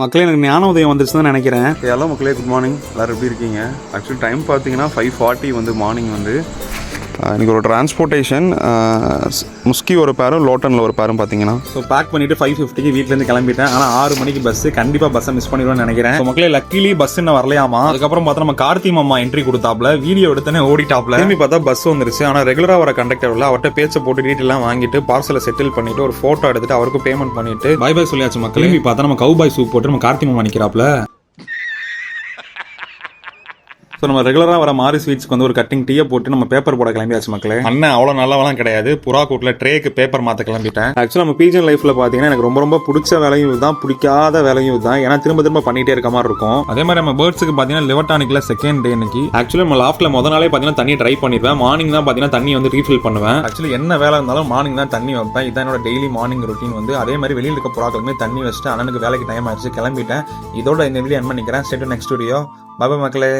மக்களே எனக்கு ஞான உதயம் வந்துருச்சு தான் நினைக்கிறேன். ஹலோ மக்களே, குட் மார்னிங். எல்லோரும் எப்படி இருக்கீங்க? ஆக்சுவலி டைம் பார்த்தீங்கன்னா 5:40 வந்து மார்னிங் வந்து இன்றைக்கி ஒரு டிரான்ஸ்போர்ட்டேஷன் முஸ்கி ஒரு பேரும் லோட்டனில் ஒரு பேரும் பார்த்தீங்கன்னா. ஸோ பேக் பண்ணிவிட்டு 5:50 வீட்டிலேருந்து கிளம்பிட்டேன். ஆனால் 6 மணிக்கு பஸ்ஸு, கண்டிப்பாக பஸ்ஸை மிஸ் பண்ணிடுவேன்னு நினைக்கிறேன். ஸோ மக்களே லக்கிலி பஸ் இன்னும் வரலையாமா. அதுக்கப்புறம் பார்த்தா நம்ம கார்த்தி மாமா என்ட்ரி கொடுத்தாப்ல, வீடியோ எடுத்தோன்னே ஓடிட்டாப்ல. திரும்பி பார்த்தா பஸ் வந்துருச்சு. ஆனால் ரெகுலராக வர கண்டக்டர் இல்லை, அவர்கிட்ட பேச்சை போட்டு டீட்டெயிலாம் வாங்கிட்டு பார்சலை செட்டில் பண்ணிட்டு ஒரு ஃபோட்டோ எடுத்துட்டு அவருக்கு பேமெண்ட் பண்ணிட்டு பை பை சொல்லியாச்சு மக்களே. திரும்பி பார்த்தா நம்ம கவுபாய் சூப் போட்டு நம்ம கார்த்தி மாமா நிற்கிறாப்ல. ஸோ நம்ம ரெகுலராக வர மாரி ஸ்வீட்ஸ்க்கு வந்து ஒரு கட்டிங் டீயை போட்டு நம்ம பேப்பர் போட கிளம்பியாச்சு மக்களே. அண்ணன் அவ்வளோ நல்லவெல்லாம் கிடையாது, புறா கூட்டில் ட்ரேக்கு பேப்பர் மாற்ற கிளம்பிட்டேன். ஆக்சுவலாக நம்ம பிஜன் லைஃப்பில் பார்த்தீங்கன்னா எனக்கு ரொம்ப பிடிச்ச வேலையும் இதுதான், பிடிக்காத வேலையும் இதுதான். ஏன்னா திரும்ப பண்ணிட்டே இருக்க மாதிரி இருக்கும். அதே மாதிரி நம்ம பேர்ட்ஸுக்கு பார்த்தீங்கன்னா லிவர்டானிக்ல செகண்ட் டே இன்னைக்கு. ஆக்சுவலி நம்ம லாஃப்ட்ல முதல் நாளே பார்த்தீங்கன்னா தண்ணி ட்ரை பண்ணிடுவேன். மார்னிங் தான் பார்த்தீங்கன்னா தண்ணி வந்து ரீஃபில் பண்ணுவேன். ஆக்சுவலி என்ன வேலை இருந்தாலும் மார்னிங் தான் தண்ணி வைப்பேன். இதான் என்னோட டெய்லி மார்னிங் ரொட்டீன் வந்து. அதே மாதிரி வெளியில் இருக்க புறாக்களுமே தண்ணி வச்சுட்டு அண்ணனுக்கு வேலைக்கு டைம் ஆயிடுச்சு, கிளம்பிட்டேன். இதோட இந்த வீடியோ என் பண்ணிக்கிறேன். Stay to next video. Bye மக்களே.